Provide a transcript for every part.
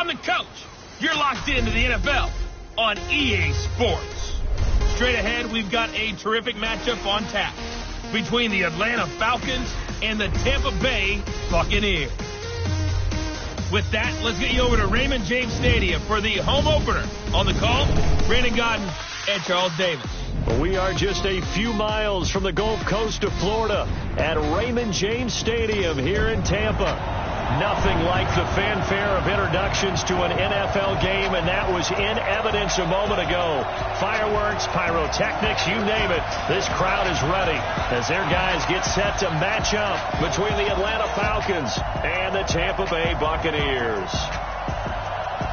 I'm the coach. You're locked into the NFL on EA Sports. Straight ahead, we've got a terrific matchup on tap between the Atlanta Falcons and the Tampa Bay Buccaneers. With that, let's get you over to Raymond James Stadium for the home opener. On the call, Brandon Godden and Charles Davis. We are just a few miles from the Gulf Coast of Florida at Raymond James Stadium here in Tampa. Nothing like the fanfare of introductions to an NFL game, and that was in evidence a moment ago. Fireworks, pyrotechnics, you name it. This crowd is ready as their guys get set to match up between the Atlanta Falcons and the Tampa Bay Buccaneers.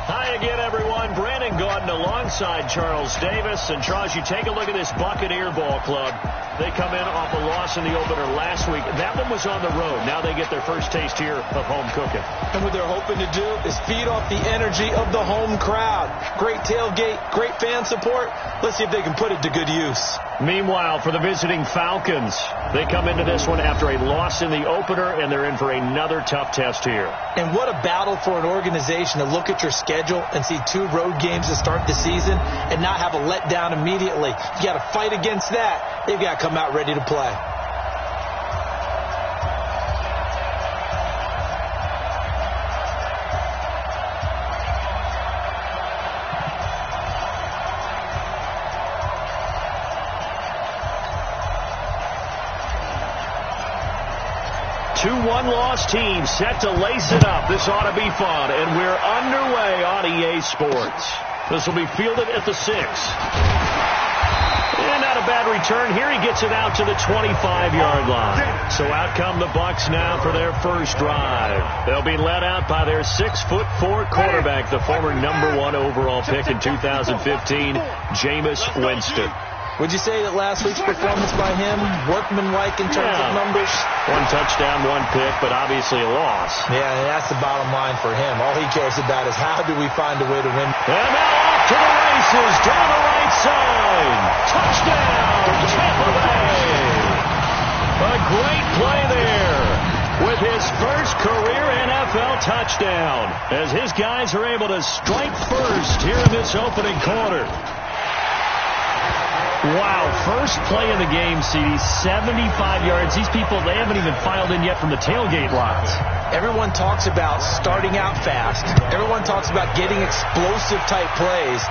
Hi again, everyone. Brandon Gaudin alongside Charles Davis. And Charles, you take a look at this Buccaneer ball club. They come in off a loss in the opener last week. That one was on the road. Now they get their first taste here of home cooking. And what they're hoping to do is feed off the energy of the home crowd. Great tailgate, great fan support. Let's see if they can put it to good use. Meanwhile, for the visiting Falcons, they come into this one after a loss in the opener, and they're in for another tough test here. And what a battle for an organization to look at your schedule and see 2 road games to start the season and not have a letdown immediately. You got to fight against that. They've got to come out ready to play. Two one-loss teams set to lace it up. This ought to be fun, and we're underway on EA Sports. This will be fielded at the 6. And not a bad return. Here he gets it out to the 25-yard line. So out come the Bucs now for their first drive. They'll be led out by their 6'4" quarterback, the former #1 overall pick in 2015, Jameis Winston. Would you say that last week's performance by him, workmanlike in terms of numbers? 1 touchdown, 1 pick, but obviously a loss. Yeah, that's the bottom line for him. All he cares about is how do we find a way to win. And now off to the races, down the right side. Touchdown, Tampa Bay. A great play there with his first career NFL touchdown as his guys are able to strike first here in this opening quarter. Wow, first play of the game, CD, 75 yards. These people, they haven't even filed in yet from the tailgate lots. Everyone talks about starting out fast. Everyone talks about getting explosive-type plays.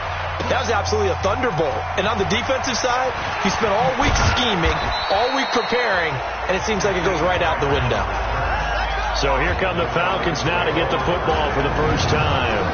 That was absolutely a thunderbolt. And on the defensive side, he spent all week scheming, all week preparing, and it seems like it goes right out the window. So here come the Falcons now to get the football for the first time.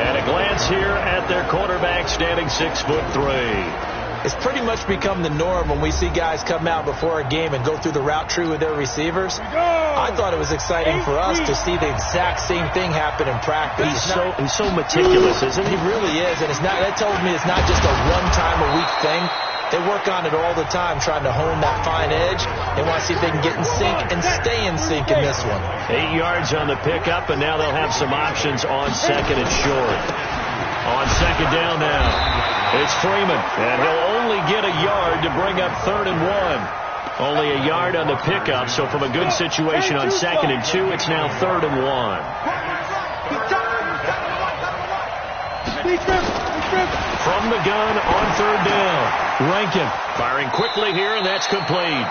And a glance here at their quarterback standing 6'3". It's pretty much become the norm when we see guys come out before a game and go through the route tree with their receivers. I thought it was exciting for us to see the exact same thing happen in practice. He's so meticulous, isn't he? He really is, and that tells me it's not just a one-time-a-week thing. They work on it all the time, trying to hone that fine edge. They want to see if they can get in sync and stay in sync in this one. 8 yards on the pickup, and now they'll have some options on second and short. On second down now, it's Freeman, and he'll only get a yard to bring up 3rd and 1. Only a yard on the pickup, so from a good situation on 2nd and 2, it's now 3rd and 1. From the gun on 3rd down, Rankin firing quickly here, and that's complete.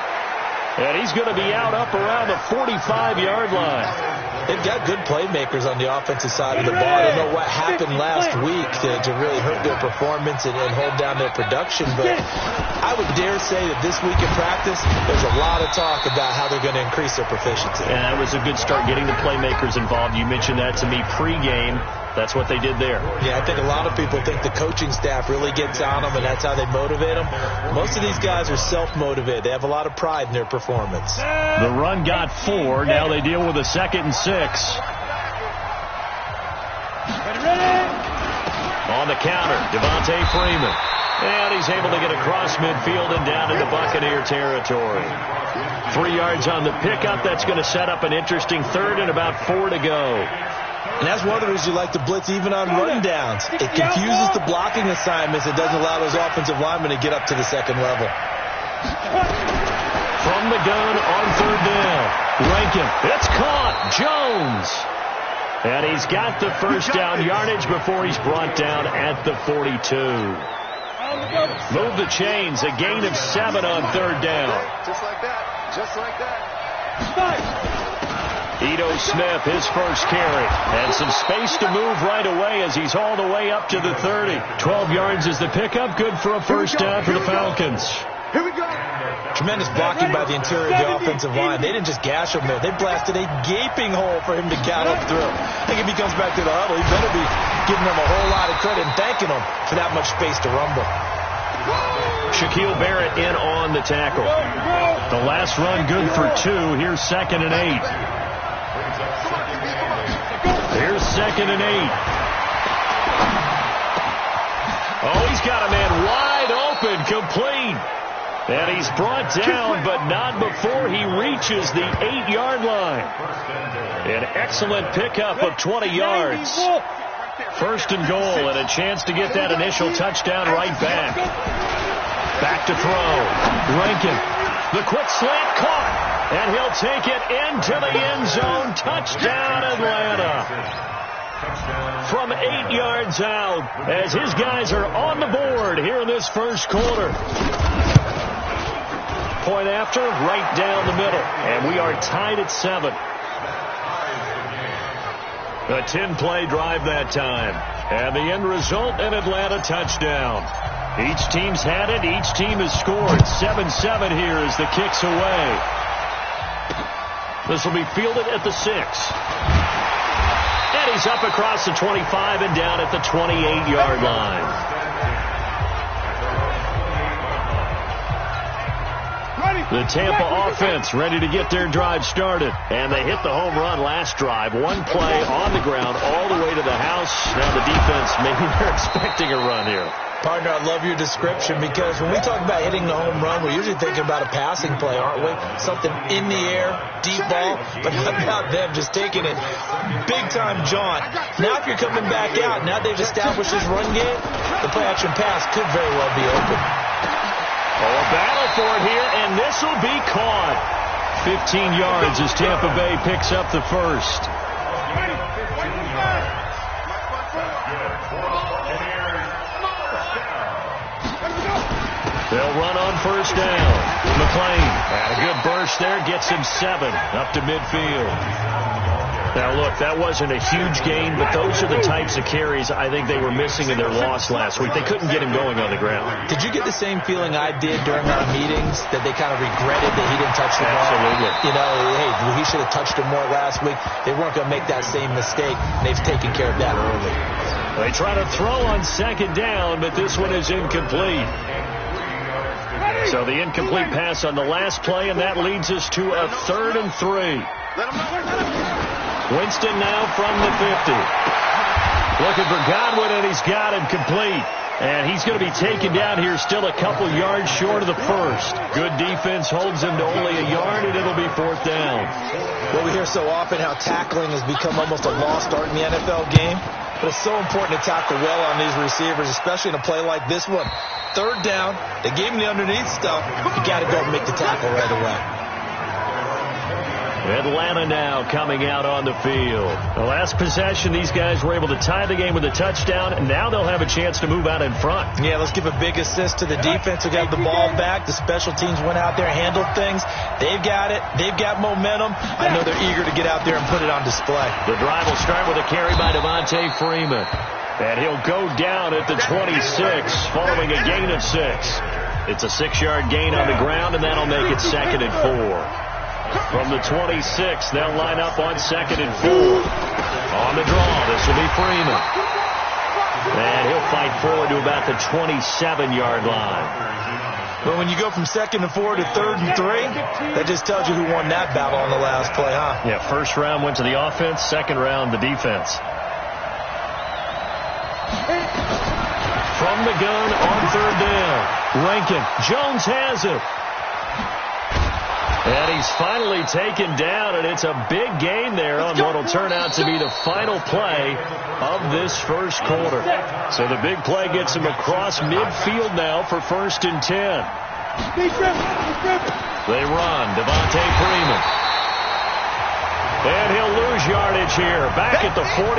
And he's going to be out up around the 45-yard line. They've got good playmakers on the offensive side of the ball. I don't know what happened last week to really hurt their performance and hold down their production, but I would dare say that this week in practice, there's a lot of talk about how they're going to increase their proficiency. And that was a good start getting the playmakers involved. You mentioned that to me pregame. That's what they did there. Yeah, I think a lot of people think the coaching staff really gets on them, and that's how they motivate them. Most of these guys are self-motivated. They have a lot of pride in their performance. The run got 4. Now they deal with a 2nd and 6. On the counter, Devontae Freeman. And he's able to get across midfield and down into Buccaneer territory. 3 yards on the pickup. That's going to set up an interesting 3rd and about 4 to go. And that's one of the reasons you like to blitz even on rundowns. It confuses the blocking assignments. It doesn't allow those offensive linemen to get up to the second level. From the gun on 3rd down, Rankin. It's caught. Jones. And he's got the first down yardage before he's brought down at the 42. Move the chains, a gain of 7 on third down. Just like that. Just like that. Ito Smith, his first carry. And some space to move right away as he's all the way up to the 30. 12 yards is the pickup. Good for a first down for the Falcons. Here we go. Tremendous blocking by the interior of the offensive line. They didn't just gash him there. They blasted a gaping hole for him to gallop through. I think if he comes back to the huddle, he better be giving them a whole lot of credit and thanking them for that much space to rumble. Shaquille Barrett in on the tackle. The last run good for 2. Here's 2nd and 8. Here's 2nd and 8. Oh, he's got a man wide open, complete. And he's brought down, but not before he reaches the 8-yard line. An excellent pickup of 20 yards. First and goal, and a chance to get that initial touchdown right back. Back to throw. Rankin. The quick slant caught. And he'll take it into the end zone. Touchdown, Atlanta. From 8 yards out, as his guys are on the board here in this first quarter. Point after, right down the middle. And we are tied at 7. A 10-play drive that time. And the end result, an Atlanta touchdown. Each team's had it. Each team has scored. 7-7 here as the kick's away. This will be fielded at the 6. And he's up across the 25 and down at the 28-yard line. The Tampa offense ready to get their drive started. And they hit the home run last drive. One play on the ground all the way to the house. Now the defense, maybe they're expecting a run here. Partner, I love your description because when we talk about hitting the home run, we're usually thinking about a passing play, aren't we? Something in the air, deep ball, but how about them just taking it big-time jaunt. Now if you're coming back out, now they've established this run game, the play-action pass could very well be open. Oh, a battle for it here, and this will be caught. 15 yards as Tampa Bay picks up the first. They'll run on first down. McLean had a good burst there, gets him 7 up to midfield. Now, look, that wasn't a huge gain, but those are the types of carries I think they were missing in their loss last week. They couldn't get him going on the ground. Did you get the same feeling I did during our meetings, that they kind of regretted that he didn't touch the ball? Absolutely. You know, hey, he should have touched him more last week. They weren't going to make that same mistake. They've taken care of that early. They try to throw on second down, but this one is incomplete. So the incomplete pass on the last play, and that leads us to a 3rd and 3. Winston now from the 50. Looking for Godwin, and he's got him complete. And he's going to be taken down here still a couple yards short of the first. Good defense holds him to only a yard, and it'll be 4th down. Well, we hear so often how tackling has become almost a lost art in the NFL game. But it's so important to tackle well on these receivers, especially in a play like this one. 3rd down, they gave him the underneath stuff. You got to go and make the tackle right away. Atlanta now coming out on the field. The last possession, these guys were able to tie the game with a touchdown, and now they'll have a chance to move out in front. Yeah, let's give a big assist to the defense who got the ball back. The special teams went out there, handled things. They've got it. They've got momentum. I know they're eager to get out there and put it on display. The drive will start with a carry by Devontae Freeman. And he'll go down at the 26 following a gain of 6. It's a 6-yard gain on the ground, and that'll make it 2nd and 4. From the 26, they'll line up on 2nd and 4. On the draw, this will be Freeman. And he'll fight forward to about the 27-yard line. But when you go from 2nd and 4 to 3rd and 3, that just tells you who won that battle on the last play, huh? Yeah, first round went to the offense, second round the defense. From the gun on 3rd down. Rankin. Jones has it. And he's finally taken down, and it's a big gain there on what will turn out to be the final play of this first quarter. So the big play gets him across midfield now for 1st and 10. They run. Devontae Freeman. And he'll lose yardage here, back at the 41.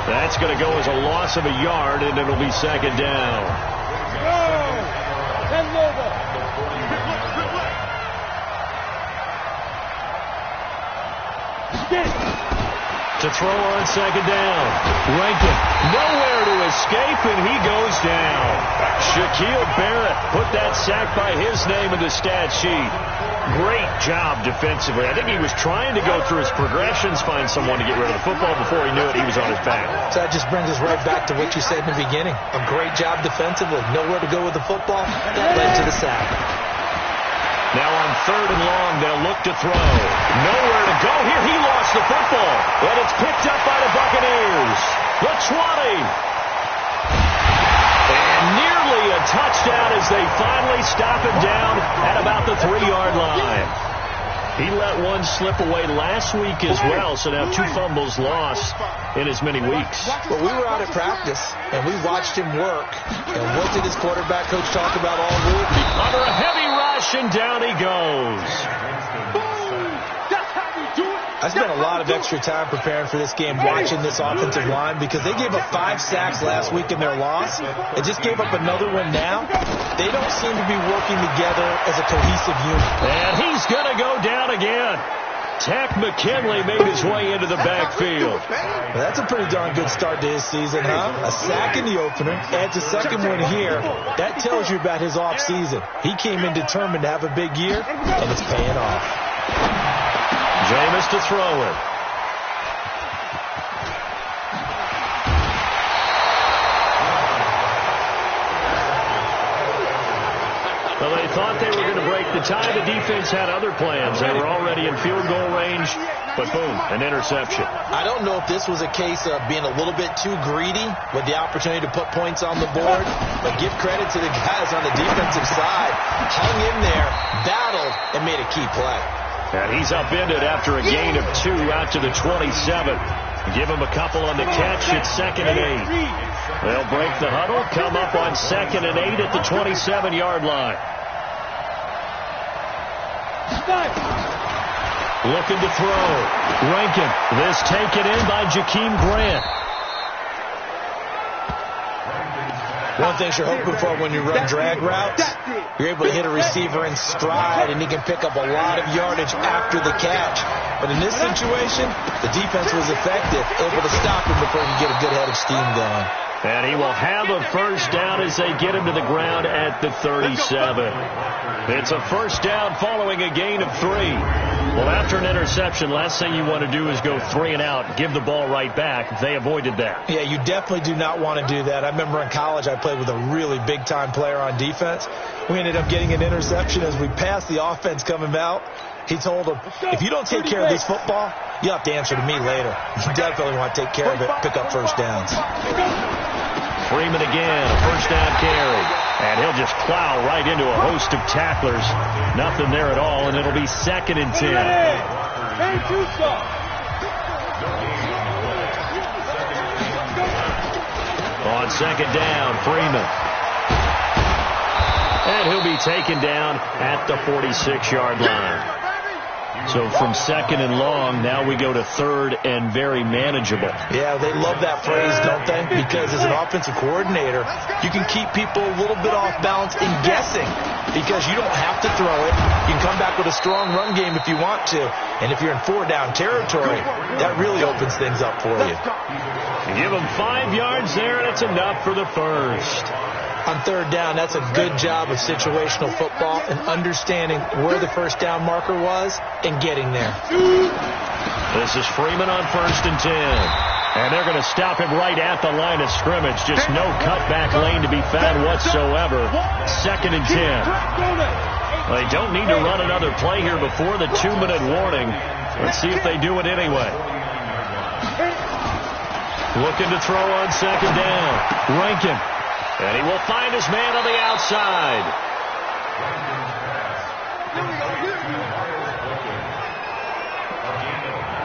That's going to go as a loss of a yard, and it'll be second down. To throw on second down. Rankin nowhere to escape, and he goes down. Shaquille Barrett put that sack by his name in the stat sheet. Great job defensively. I think he was trying to go through his progressions, find someone to get rid of the football. Before he knew it, he was on his back. So that just brings us right back to what you said in the beginning. A great job defensively. Nowhere to go with the football. That led to the sack. Now on third and long, they'll look to throw. Nowhere to go here. He lost the football. And it's picked up by the Buccaneers. The 20. And nearly a touchdown as they finally stop him down at about the 3-yard line. He let one slip away last week as well, so now 2 fumbles lost in as many weeks. Well, we were out at practice, and we watched him work. And what did his quarterback coach talk about all week? Under a heavy rush, and down he goes. I spent a lot of extra time preparing for this game, watching this offensive line, because they gave up 5 sacks last week in their loss. They just gave up another one now. They don't seem to be working together as a cohesive unit. And he's going to go down again. Tack McKinley made his way into the backfield. Well, that's a pretty darn good start to his season, huh? A sack in the opener, adds a second one here. That tells you about his offseason. He came in determined to have a big year, and it's paying off. Jameis to throw it. Well, they thought they were going to break the tie. The defense had other plans. They were already in field goal range, but boom, an interception. I don't know if this was a case of being a little bit too greedy with the opportunity to put points on the board, but give credit to the guys on the defensive side. Hung in there, battled, and made a key play. And he's upended after a gain of 2 out to the 27. Give him a couple on the catch. It's 2nd and 8. They'll break the huddle, come up on 2nd and 8 at the 27-yard line. Looking to throw. Rankin. This taken in by Jakeem Grant. One thing you're hoping for when you run drag routes, you're able to hit a receiver in stride, and he can pick up a lot of yardage after the catch. But in this situation, the defense was effective, able to stop him before he could get a good head of steam going. And he will have a first down as they get him to the ground at the 37. It's a first down following a gain of 3. Well, after an interception, last thing you want to do is go 3 and out, give the ball right back. They avoided that. Yeah, you definitely do not want to do that. I remember in college I played with a really big-time player on defense. We ended up getting an interception as we passed the offense coming out. He told him, if you don't take care of this football, you'll have to answer to me later. You definitely want to take care of it, pick up first downs. Freeman again, a first down carry. And he'll just plow right into a host of tacklers. Nothing there at all, and it'll be 2nd and 10. On 2nd down, Freeman. And he'll be taken down at the 46-yard line. So from 2nd and long, now we go to 3rd and very manageable. Yeah, they love that phrase, don't they? Because as an offensive coordinator, you can keep people a little bit off balance in guessing because you don't have to throw it. You can come back with a strong run game if you want to. And if you're in 4-down territory, that really opens things up for you. Give them 5 yards there, and it's enough for the first. On 3rd down, that's a good job of situational football and understanding where the first down marker was and getting there. This is Freeman on 1st and 10. And they're going to stop him right at the line of scrimmage. Just no cutback lane to be found whatsoever. 2nd and 10. They don't need to run another play here before the 2-minute warning. Let's see if they do it anyway. Looking to throw on 2nd down. Rankin. And he will find his man on the outside.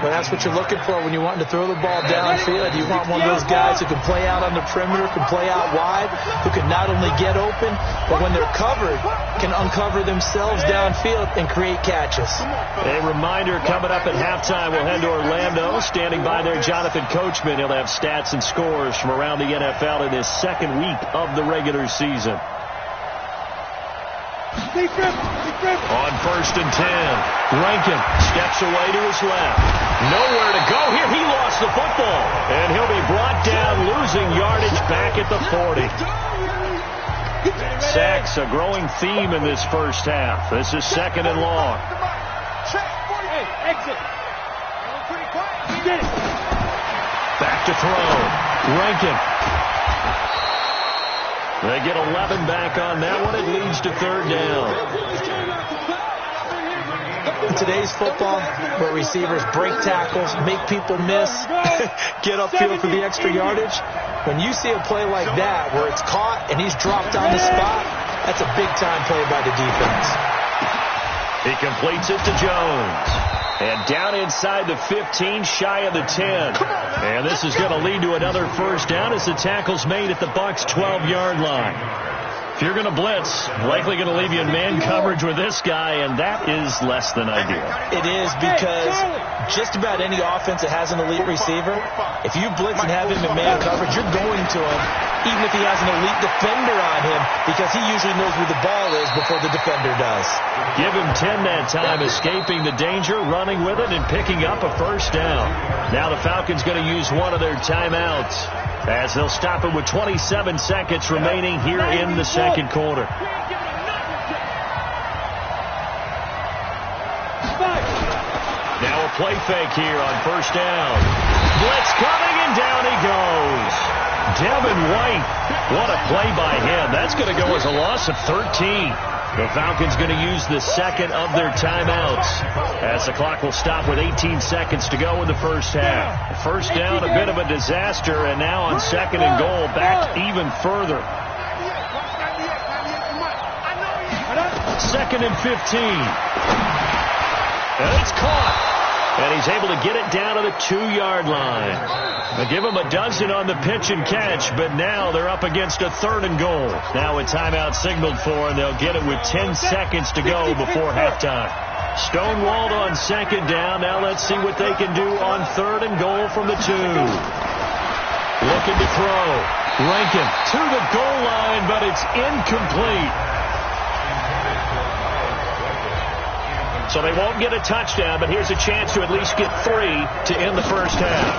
Well, that's what you're looking for when you're wanting to throw the ball downfield. You want one of those guys who can play out on the perimeter, can play out wide, who can not only get open, but when they're covered, can uncover themselves downfield and create catches. A reminder, coming up at halftime, we'll head to Orlando. Standing by there, Jonathan Coachman. He'll have stats and scores from around the NFL in this second week of the regular season. On 1st and 10, Rankin steps away to his left. Nowhere to go here. He lost the football. And he'll be brought down, losing yardage back at the 40. Sacks, a growing theme in this first half. This is 2nd and long. Back to throw. Rankin. They get 11 back on that one. It leads to 3rd down. In today's football, where receivers break tackles, make people miss, get upfield for the extra yardage, when you see a play like that where it's caught and he's dropped on the spot, that's a big-time play by the defense. He completes it to Jones. And down inside the 15, shy of the 10. And this is going to lead to another first down as the tackle's made at the Bucs' 12-yard line. If you're going to blitz, likely going to leave you in man coverage with this guy, and that is less than ideal. It is, because just about any offense that has an elite receiver, if you blitz and have him in man coverage, you're going to him, even if he has an elite defender on him, because he usually knows where the ball is before the defender does. Give him 10 that time, escaping the danger, running with it, and picking up a first down. Now the Falcons going to use one of their timeouts, as they'll stop it with 27 seconds remaining here in the second quarter. Now a play fake here on first down. Blitz coming, and down he goes. Devin White, what a play by him. That's going to go as a loss of 13. The Falcons going to use the second of their timeouts, as the clock will stop with 18 seconds to go in the first half. First down, a bit of a disaster, and now on 2nd and goal, back even further. 2nd and 15. And it's caught. And he's able to get it down to the 2-yard line. They give him a dozen on the pitch and catch, but now they're up against a 3rd and goal. Now a timeout signaled for, and they'll get it with 10 seconds to go before halftime. Stonewalled on 2nd down. Now let's see what they can do on 3rd and goal from the 2. Looking to throw. Rankin to the goal line, but it's incomplete. So they won't get a touchdown, but here's a chance to at least get 3 to end the first half.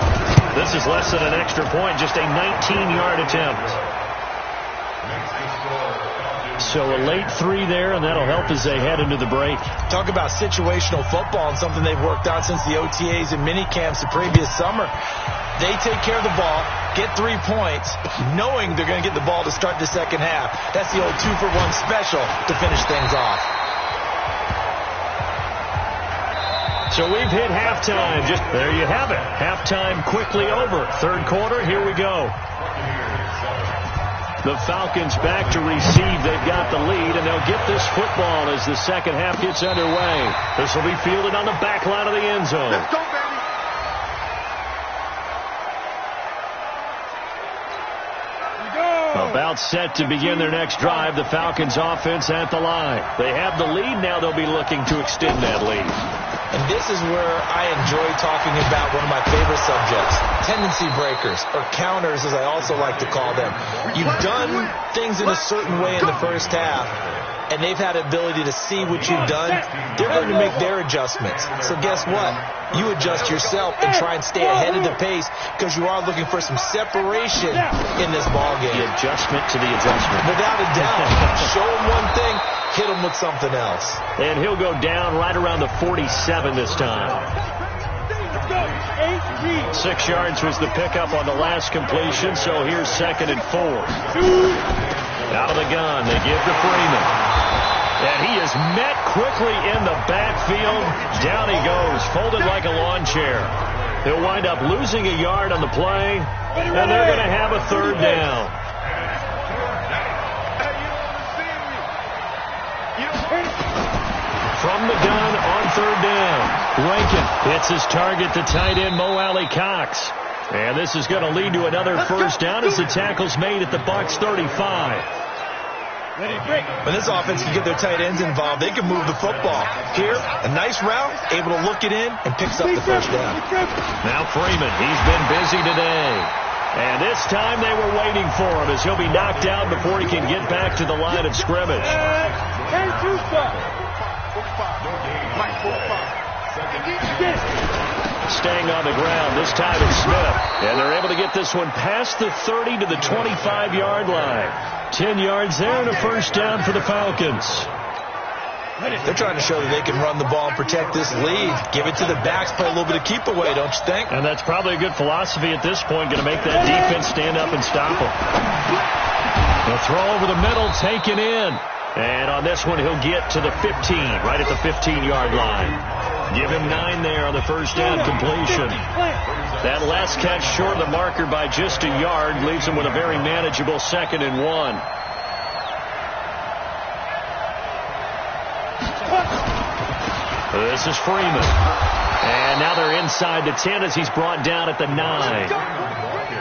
This is less than an extra point, just a 19-yard attempt. So a late 3 there, and that'll help as they head into the break. Talk about situational football, and something they've worked on since the OTAs and mini camps the previous summer. They take care of the ball, get 3 points, knowing they're going to get the ball to start the second half. That's the old 2-for-1 special to finish things off. So we've hit halftime. Just there you have it. Halftime quickly over. 3rd quarter, here we go. The Falcons back to receive. They've got the lead, and they'll get this football as the second half gets underway. This will be fielded on the back line of the end zone. Let's go, baby. About set to begin their next drive. The Falcons offense at the line. They have the lead. Now they'll be looking to extend that lead. And this is where I enjoy talking about one of my favorite subjects, tendency breakers, or counters as I also like to call them. You've done things in a certain way in the first half, and they've had the ability to see what you've done. They're going to make their adjustments. So guess what? You adjust yourself and try and stay ahead of the pace, because you are looking for some separation in this ballgame. The adjustment to the adjustment. Without a doubt. Show them one thing, hit them with something else. And he'll go down right around the 47 this time. 6 yards was the pickup on the last completion, so here's 2nd and 4. Out of the gun, they give to Freeman. And he is met quickly in the backfield. Down he goes, folded like a lawn chair. He'll wind up losing a yard on the play, and they're going to have a 3rd down. From the gun on third down. Rankin hits his target to tight end Mo Alley Cox. And this is going to lead to another first down as the tackle's made at the Bucs 35. When this offense can get their tight ends involved, they can move the football. Here, a nice route, able to look it in, and picks up the first down. Now Freeman, he's been busy today. And this time they were waiting for him as he'll be knocked out before he can get back to the line of scrimmage. Staying on the ground, this time it's Smith. And they're able to get this one past the 30 to the 25-yard line. 10 yards there and a first down for the Falcons. They're trying to show that they can run the ball and protect this lead. Give it to the backs, play a little bit of keep away, don't you think? And that's probably a good philosophy at this point, going to make that defense stand up and stop them. The throw over the middle, taken in. And on this one, he'll get to the 15, right at the 15-yard line. Give him 9 there on the first down completion. That last catch short of the marker by just a yard leaves him with a very manageable 2nd and 1. This is Freeman. And now they're inside the 10 as he's brought down at the 9.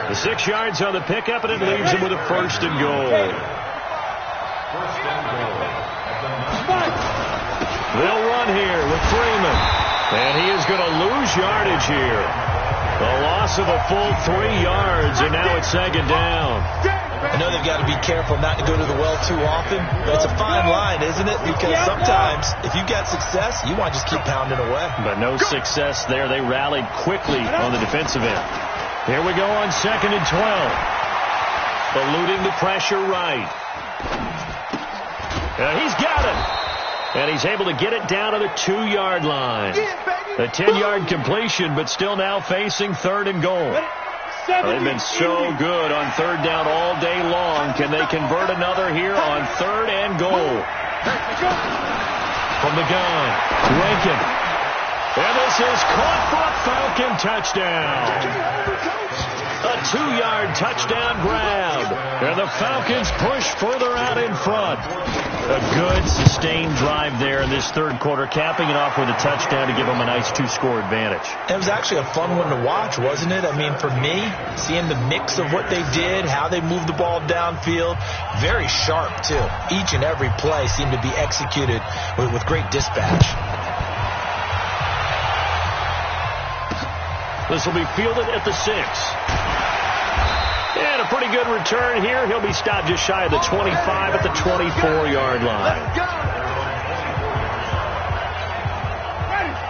The 6 yards on the pickup, and it leaves him with a first and goal. They'll run here with Freeman. And he is going to lose yardage here. The loss of a full 3 yards, and now it's 2nd down. I know they've got to be careful not to go to the well too often, but it's a fine line, isn't it? Because sometimes, if you've got success, you want to just keep pounding away. But no success there. They rallied quickly on the defensive end. Here we go on 2nd and 12. Eluding the pressure right. He's got it. And he's able to get it down to the 2-yard line. The 10-yard completion, but still now facing 3rd and goal. They've been so good on 3rd down all day long. Can they convert another here on 3rd and goal? From the gun, Rankin. And this is caught for a Falcon touchdown. A 2-yard touchdown grab. And the Falcons push further out in front. A good sustained drive there in this 3rd quarter, capping it off with a touchdown to give them a nice 2-score advantage. It was actually a fun one to watch, wasn't it? I mean, for me, seeing the mix of what they did, how they moved the ball downfield, very sharp, too. Each and every play seemed to be executed with great dispatch. This will be fielded at the 6. And a pretty good return here. He'll be stopped just shy of the 25 at the 24-yard line.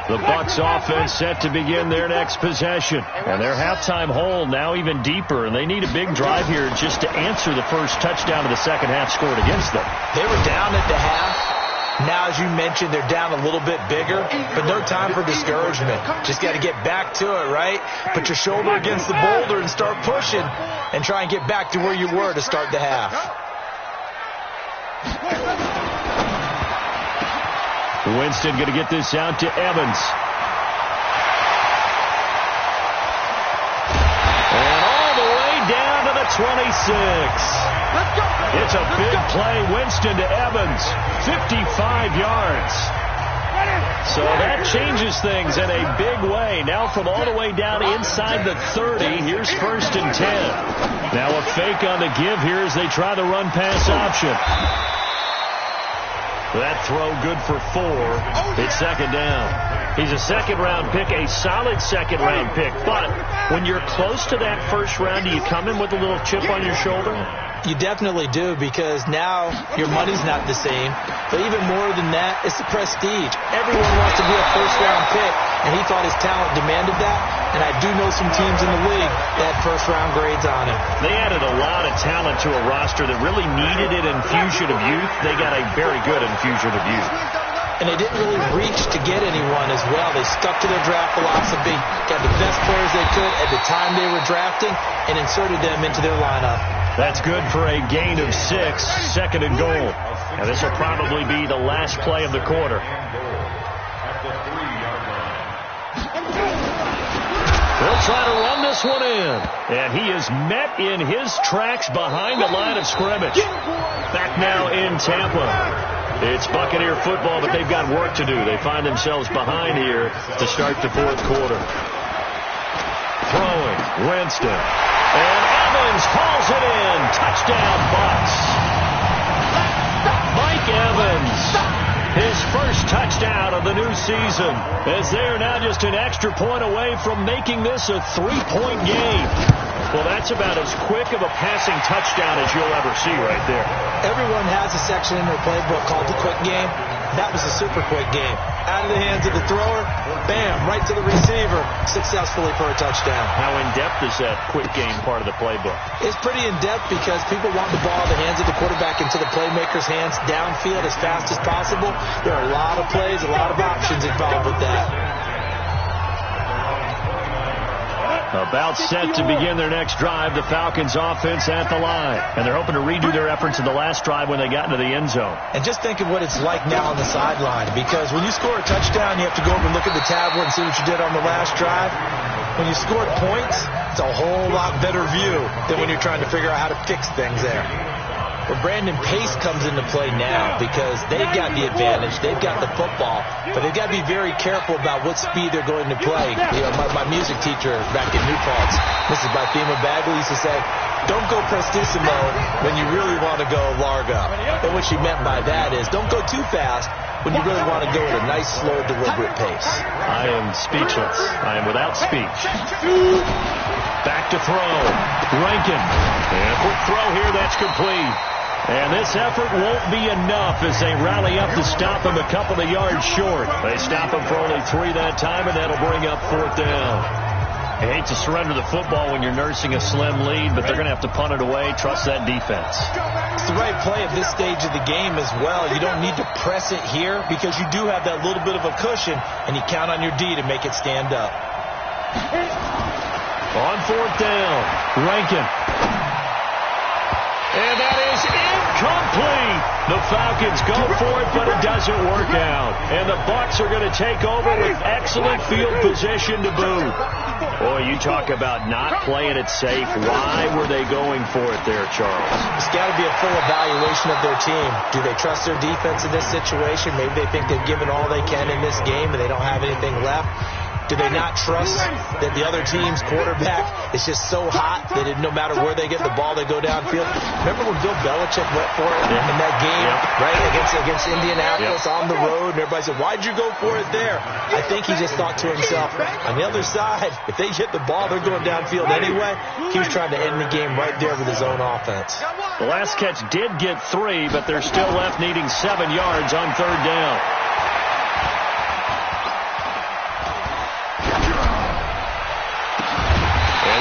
The Bucs offense set to begin their next possession. And their halftime hole now even deeper. And they need a big drive here just to answer the first touchdown of the second half scored against them. They were down at the half. Now, as you mentioned, they're down a little bit bigger, but no time for discouragement. Just got to get back to it, right? Put your shoulder against the boulder and start pushing and try and get back to where you were to start the half. Winston going to get this out to Evans. And all the way down to the 26. It's a big play. Winston to Evans. 55 yards. So that changes things in a big way. Now from all the way down inside the 30, here's 1st and 10. Now a fake on the give here as they try the run-pass option. That throw good for 4. It's 2nd down. He's a 2nd-round pick, a solid 2nd-round pick. But when you're close to that 1st round, do you come in with a little chip on your shoulder? You definitely do, because now your money's not the same. But even more than that, it's the prestige. Everyone wants to be a 1st-round pick, and he thought his talent demanded that. And I do know some teams in the league that had 1st-round grades on him. They added a lot of talent to a roster that really needed an infusion of youth. They got a very good infusion of youth. And they didn't really reach to get anyone as well. They stuck to their draft philosophy, got the best players they could at the time they were drafting, and inserted them into their lineup. That's good for a gain of 6, 2nd and goal. And this will probably be the last play of the quarter. They'll try to run this one in. And he is met in his tracks behind the line of scrimmage. Back now in Tampa. It's Buccaneer football, but they've got work to do. They find themselves behind here to start the fourth quarter. Throwing, Winston. And Evans hauls it in. Touchdown, Bucs. Mike Evans, his first touchdown of the new season, as they're now just an extra point away from making this a 3-point game. Well, that's about as quick of a passing touchdown as you'll ever see right there. Everyone has a section in their playbook called the quick game. That was a super quick game. Out of the hands of the thrower, bam, right to the receiver, successfully for a touchdown. How in-depth is that quick game part of the playbook? It's pretty in-depth because people want the ball in the hands of the quarterback into the playmaker's hands downfield as fast as possible. There are a lot of plays, a lot of options involved with that. About set to begin their next drive, the Falcons offense at the line. And they're hoping to redo their efforts in the last drive when they got into the end zone. And just think of what it's like now on the sideline, because when you score a touchdown, you have to go over and look at the tablet and see what you did on the last drive. When you scored points, it's a whole lot better view than when you're trying to figure out how to fix things there. Well, Brandon Pace comes into play now because they've got the advantage. They've got the football, but they've got to be very careful about what speed they're going to play. You know, my music teacher back in New Paltz, Mrs. Bifema Bagley, used to say, don't go prestissimo when you really want to go largo. And what she meant by that is don't go too fast when you really want to go at a nice, slow, deliberate pace. I am speechless. I am without speech. Back to throw. Rankin. And a quick throw here. That's complete. And this effort won't be enough as they rally up to stop him a couple of yards short. They stop him for only 3 that time, and that'll bring up 4th down. I hate to surrender the football when you're nursing a slim lead, but they're going to have to punt it away. Trust that defense. It's the right play at this stage of the game as well. You don't need to press it here because you do have that little bit of a cushion, and you count on your D to make it stand up. On 4th down, Rankin. And that is incomplete. The Falcons go for it, but it doesn't work out. And the Bucs are going to take over with excellent field position to boot. Boy, you talk about not playing it safe. Why were they going for it there, Charles? It's got to be a full evaluation of their team. Do they trust their defense in this situation? Maybe they think they've given all they can in this game and they don't have anything left. Do they not trust that the other team's quarterback is just so hot that no matter where they get the ball, they go downfield? Remember when Bill Belichick went for it in that game, right, against Indianapolis on the road, and everybody said, why'd you go for it there? I think he just thought to himself, on the other side, if they hit the ball, they're going downfield anyway. He was trying to end the game right there with his own offense. The last catch did get 3, but they're still left needing 7 yards on 3rd down.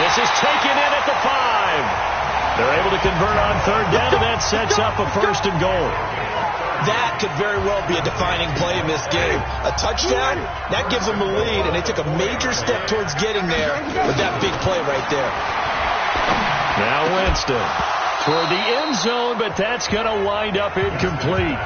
This is taken in at the 5. They're able to convert on 3rd down, and that sets up a 1st and goal. That could very well be a defining play in this game. A touchdown, that gives them a lead, and they took a major step towards getting there with that big play right there. Now Winston toward the end zone, but that's going to wind up incomplete.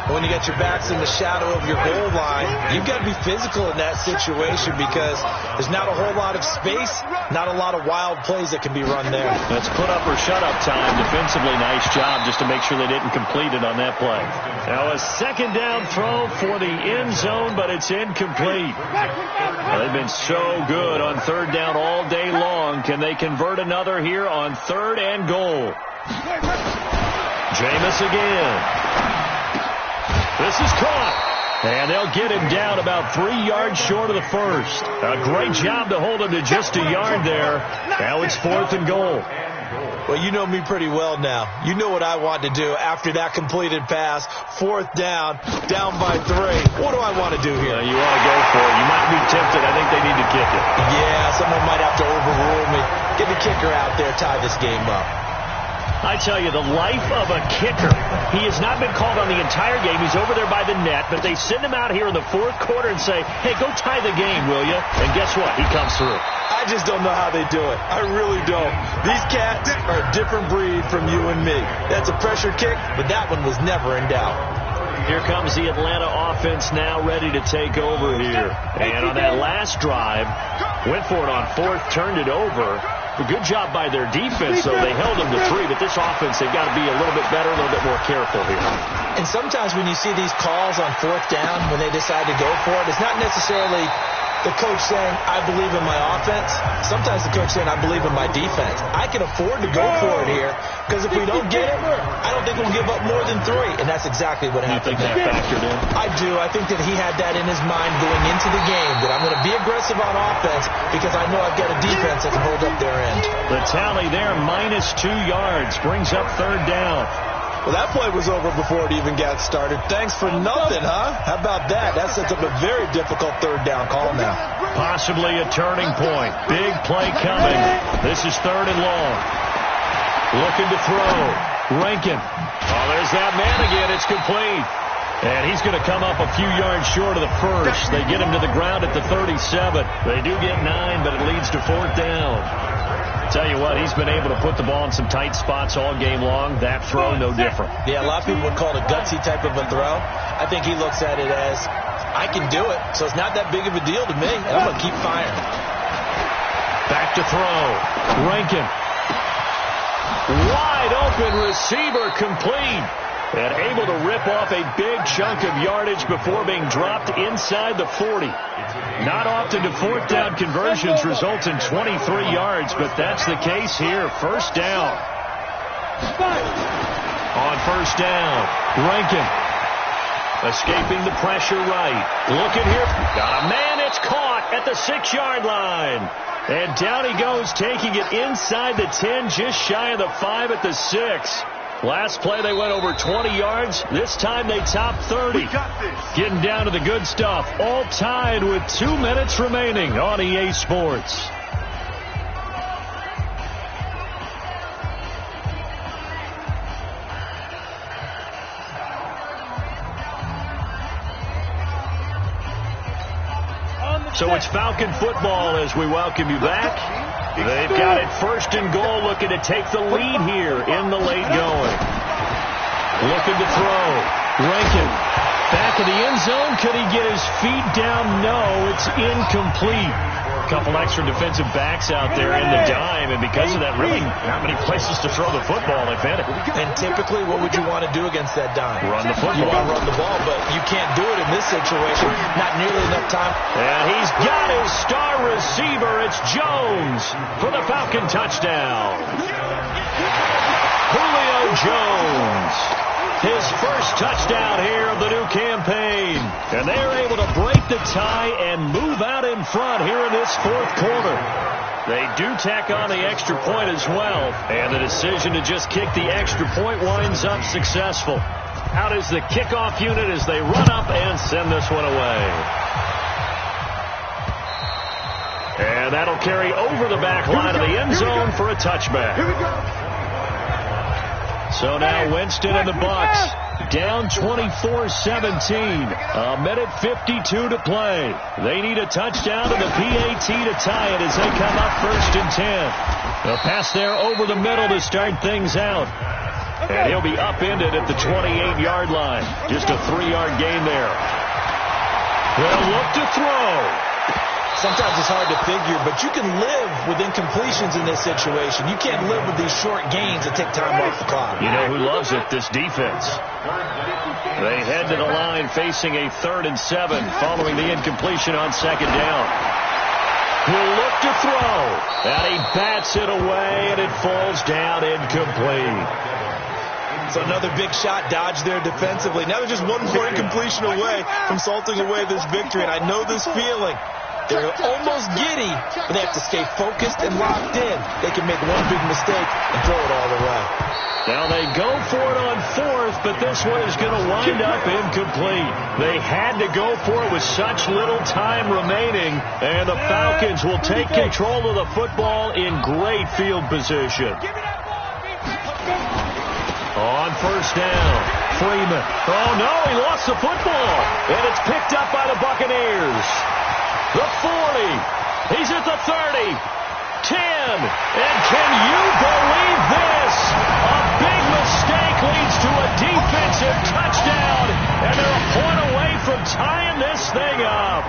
When you got your backs in the shadow of your goal line, you've got to be physical in that situation because there's not a whole lot of space, not a lot of wild plays that can be run there. That's put up or shut up time. Defensively, nice job just to make sure they didn't complete it on that play. Now a 2nd down throw for the end zone, but it's incomplete. They've been so good on 3rd down all day long. Can they convert another here on 3rd and goal? Jameis again. This is caught, and they'll get him down about 3 yards short of the 1st. A great job to hold him to just a yard there. Now it's 4th and goal. Well, you know me pretty well now. You know what I want to do after that completed pass. 4th down, down by 3. What do I want to do here? You want to go for it. You might be tempted. I think they need to kick it. Yeah, someone might have to overrule me. Get the kicker out there, tie this game up. I tell you, the life of a kicker. He has not been called on the entire game. He's over there by the net, but they send him out here in the 4th quarter and say, hey, go tie the game, will you? And guess what? He comes through. I just don't know how they do it. I really don't. These cats are a different breed from you and me. That's a pressure kick, but that one was never in doubt. Here comes the Atlanta offense now ready to take over here. And on that last drive, went for it on 4th, turned it over. A good job by their defense, though. They held them to 3, but this offense, they've got to be a little bit better, a little bit more careful here. And sometimes when you see these calls on 4th down, when they decide to go for it, it's not necessarily the coach saying, I believe in my offense. Sometimes the coach saying, I believe in my defense. I can afford to go for it here because if we don't get it, I don't think we'll give up more than 3. And that's exactly what happened. You think that factored in? I do. I think that he had that in his mind going into the game, that I'm going to be aggressive on offense because I know I've got a defense that can hold up their end. The tally there, -2 yards, brings up 3rd down. Well, that play was over before it even got started. Thanks for nothing, huh? How about that? That sets up a very difficult 3rd down call now. Possibly a turning point. Big play coming. This is 3rd and long. Looking to throw. Rankin. Oh, there's that man again. It's complete. And he's going to come up a few yards short of the first. They get him to the ground at the 37. They do get 9, but it leads to 4th down. Tell you what, he's been able to put the ball in some tight spots all game long. That throw, no different. Yeah, a lot of people would call it a gutsy type of a throw. I think he looks at it as, I can do it, so it's not that big of a deal to me, and I'm going to keep firing. Back to throw. Rankin. Wide open receiver, complete. And able to rip off a big chunk of yardage before being dropped inside the 40. Not often do 4th down conversions result in 23 yards, but that's the case here. 1st down. On 1st down, Rankin. Escaping the pressure right. Looking here. Got a man. It's caught at the 6-yard line. And down he goes, taking it inside the 10, just shy of the 5 at the 6. Last play, they went over 20 yards. This time, they topped 30. Getting down to the good stuff. All tied with 2 minutes remaining on EA Sports. So it's Falcon football as we welcome you back. They've got it 1st and goal, looking to take the lead here in the late going. Looking to throw. Rankin. Back of the end zone. Could he get his feet down? No, it's incomplete. A couple extra defensive backs out there in the dime, and because of that, really not many places to throw the football, if any. And typically, what would you want to do against that dime? Run the football. You want to run the ball, but you can't do it in this situation. Not nearly enough time. And he's got his star receiver. It's Jones for the Falcon touchdown. Julio Jones. His first touchdown here of the new campaign. And they're able to break the tie and move out in front here in this 4th quarter. They do tack on the extra point as well. And the decision to just kick the extra point winds up successful. Out is the kickoff unit as they run up and send this one away. And that'll carry over the back line of the end zone for a touchback. Here we go. So now Winston and the Bucks down 24-17. A minute 52 to play. They need a touchdown and the PAT to tie it as they come up 1st and 10. A pass there over the middle to start things out. And he'll be upended at the 28-yard line. Just a 3-yard gain there. They'll look to throw. Sometimes it's hard to figure, but you can live with incompletions in this situation. You can't live with these short gains that take time off the clock. You know who loves it? This defense. They head to the line facing a 3rd and 7 following the incompletion on 2nd down. He'll look to throw. And he bats it away, and it falls down incomplete. So another big shot dodged there defensively. Now they're just one more incompletion away from salting away this victory, and I know this feeling. They're almost giddy, but they have to stay focused and locked in. They can make one big mistake and throw it all away. Now they go for it on 4th, but this one is going to wind up incomplete. They had to go for it with such little time remaining, and the Falcons will take control of the football in great field position. On 1st down, Freeman. Oh, no, he lost the football, and it's picked up by the Buccaneers. The 40. He's at the 30. 10. And can you believe this? A big mistake leads to a defensive touchdown. And they're a point away from tying this thing up.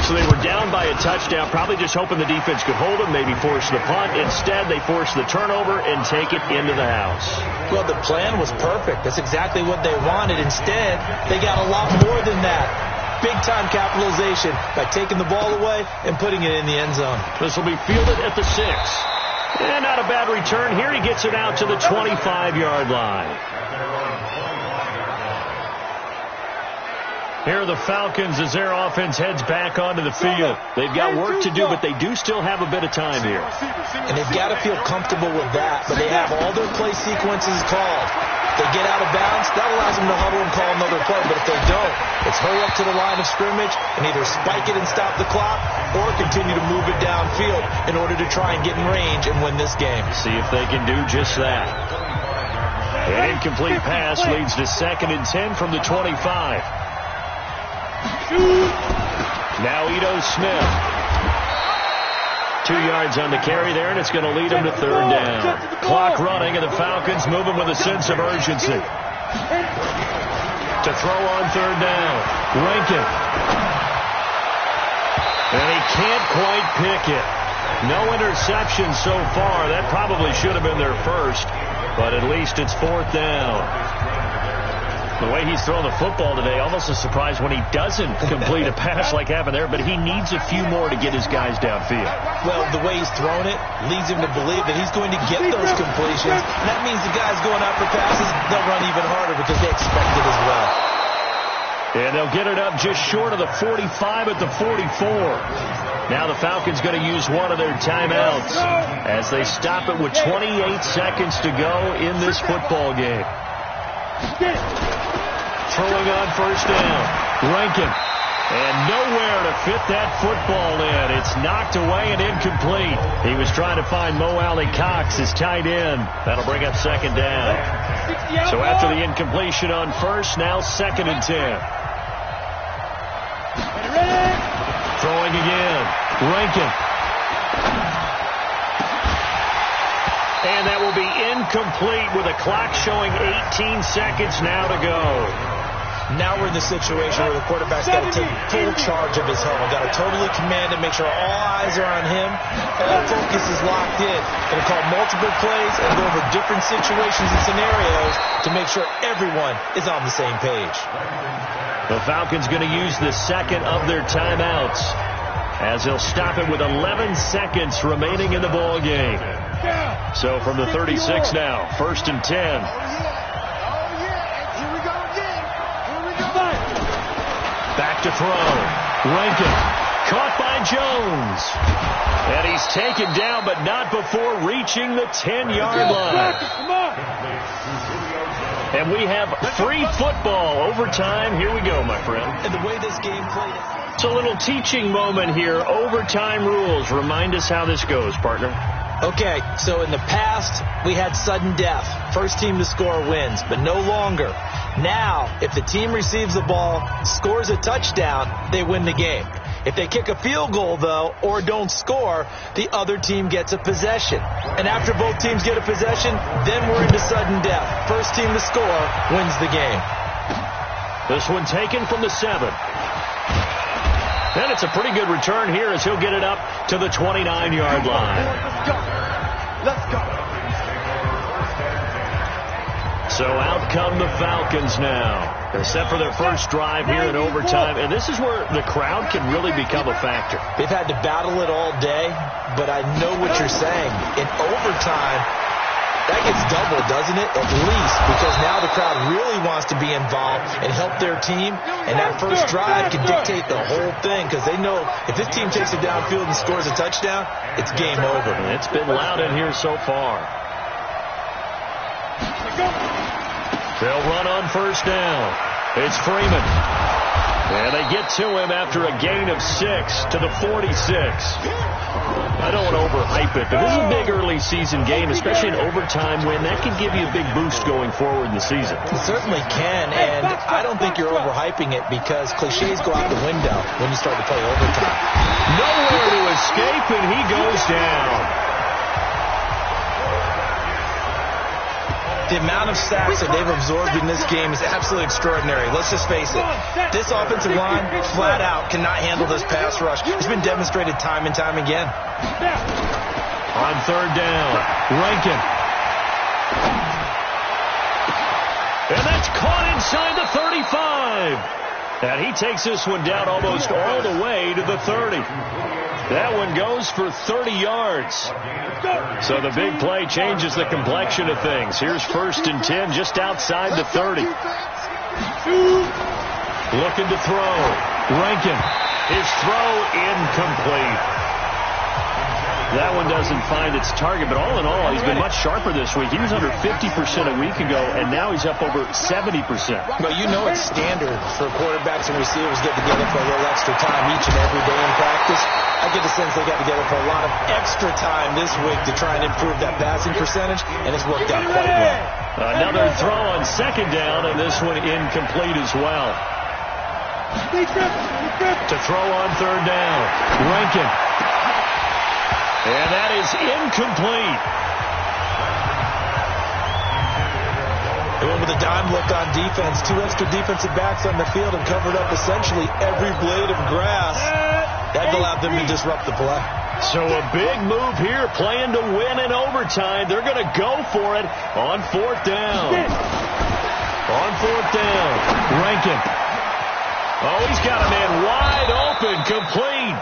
So they were down by a touchdown, probably just hoping the defense could hold them, maybe force the punt. Instead, they forced the turnover and take it into the house. Well, the plan was perfect. That's exactly what they wanted. Instead, they got a lot more than that. Big-time capitalization by taking the ball away and putting it in the end zone. This will be fielded at the 6. And not a bad return here. He gets it out to the 25-yard line. Here are the Falcons as their offense heads back onto the field. They've got work to do, but they do still have a bit of time here. And they've got to feel comfortable with that, but they have all their play sequences called. They get out of bounds, that allows them to huddle and call another play. But if they don't, it's hurry up to the line of scrimmage and either spike it and stop the clock or continue to move it downfield in order to try and get in range and win this game. See if they can do just that. An incomplete pass leads to 2nd and 10 from the 25. Now Ito Smith. 2 yards on the carry there, and it's going to lead him to 3rd down. Clock running, and the Falcons moving with a sense of urgency. To throw on 3rd down. Rankin. And he can't quite pick it. No interception so far. That probably should have been their first, but at least it's 4th down. The way he's throwing the football today, almost a surprise when he doesn't complete a pass like happened there, but he needs a few more to get his guys downfield. Well, the way he's thrown it leads him to believe that he's going to get those completions. And that means the guys going out for passes, they'll run even harder because they expect it as well. And they'll get it up just short of the 45 at the 44. Now the Falcons going to use one of their timeouts as they stop it with 28 seconds to go in this football game. Throwing on 1st down. Rankin. And nowhere to fit that football in. It's knocked away and incomplete. He was trying to find Mo Alley Cox, his tight end. That'll bring up 2nd down. So after the incompletion on 1st, now 2nd and 10. Throwing again. Rankin. And that will be incomplete with a clock showing 18 seconds now to go. Now we're in the situation where the quarterback's got to take full charge of his home. Got to totally command and make sure all eyes are on him. All focus is locked in. Going to call multiple plays and go over different situations and scenarios to make sure everyone is on the same page. The Falcons going to use the 2nd of their timeouts as they'll stop it with 11 seconds remaining in the ball game. So from the 36 now, 1st and 10. Back to throw. Rankin. Caught by Jones. And he's taken down, but not before reaching the 10-yard line. And we have free football. Overtime. Here we go, my friend. And the way this game played. It's a little teaching moment here. Overtime rules. Remind us how this goes, partner. Okay, so in the past, we had sudden death. First team to score wins, but no longer. Now, if the team receives the ball, scores a touchdown, they win the game. If they kick a field goal, though, or don't score, the other team gets a possession. And after both teams get a possession, then we're into sudden death. First team to score wins the game. This one taken from the 7. And it's a pretty good return here as he'll get it up to the 29-yard line. Let's go. So out come the Falcons now. They're set for their first drive here in overtime. And this is where the crowd can really become a factor. They've had to battle it all day, but I know what you're saying. In overtime, that gets doubled, doesn't it? At least, because now the crowd really wants to be involved and help their team. And that first drive can dictate the whole thing because they know if this team takes it downfield and scores a touchdown, it's game over. And it's been loud in here so far. They'll run on 1st down. It's Freeman. And they get to him after a gain of 6 to the 46. I don't want to overhype it, but this is a big early season game, especially an overtime win. That can give you a big boost going forward in the season. It certainly can, and I don't think you're overhyping it because cliches go out the window when you start to play overtime. Nowhere to escape, and he goes down. The amount of sacks that they've absorbed in this game is absolutely extraordinary. Let's just face it. This offensive line, flat out, cannot handle this pass rush. It's been demonstrated time and time again. On third down, Rankin. And that's caught inside the 35. And he takes this one down almost all the way to the 30. That one goes for 30 yards. So the big play changes the complexion of things. Here's 1st and 10 just outside the 30. Looking to throw. Rankin. His throw incomplete. That one doesn't find its target, but all in all, he's been much sharper this week. He was under 50% a week ago, and now he's up over 70%. Well, you know it's standard for quarterbacks and receivers get together for a little extra time each and every day in practice. I get the sense they got together for a lot of extra time this week to try and improve that passing percentage, and it's worked out quite well. Another throw on 2nd down, and this one incomplete as well. To throw on 3rd down, Rankin. And that is incomplete. Going with a dime look on defense. 2 extra defensive backs on the field and covered up essentially every blade of grass. That allowed them to disrupt the play. So a big move here, playing to win in overtime. They're going to go for it on 4th down. On 4th down, Rankin. Oh, he's got a man wide open, complete.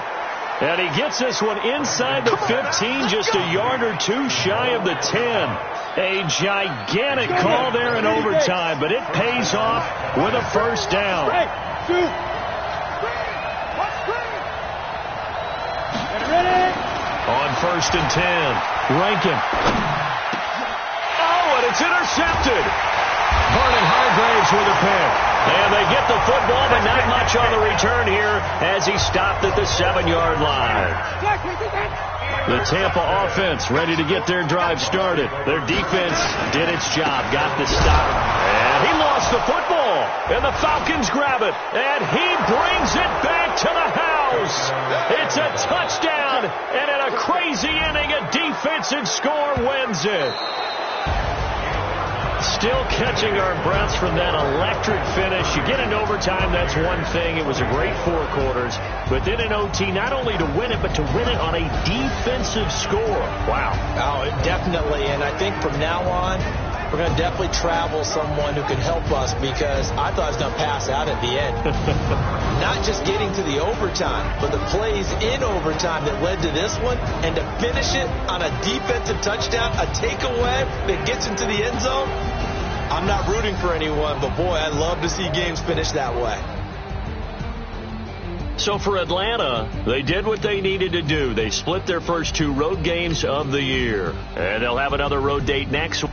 And he gets this one inside the 15, just a yard or 2 shy of the 10. A gigantic call there in overtime, but it pays off with a 1st down. On 1st and 10, Rankin. Oh, and it's intercepted. Vernon Hargraves with a pick. And they get the football, but not much on the return here as he stopped at the 7-yard line. The Tampa offense ready to get their drive started. Their defense did its job, got the stop. And he lost the football. And the Falcons grab it. And he brings it back to the house. It's a touchdown. And in a crazy inning, a defensive score wins it. Still catching our breaths from that electric finish. You get into overtime, that's one thing. It was a great 4 quarters. But then in OT, not only to win it, but to win it on a defensive score. Wow. Oh, definitely. And I think from now on, we're going to definitely travel someone who can help us because I thought I was going to pass out at the end. Not just getting to the overtime, but the plays in overtime that led to this one. And to finish it on a defensive touchdown, a takeaway that gets into the end zone. I'm not rooting for anyone, but boy, I'd love to see games finish that way. So for Atlanta, they did what they needed to do. They split their first 2 road games of the year. And they'll have another road date next week.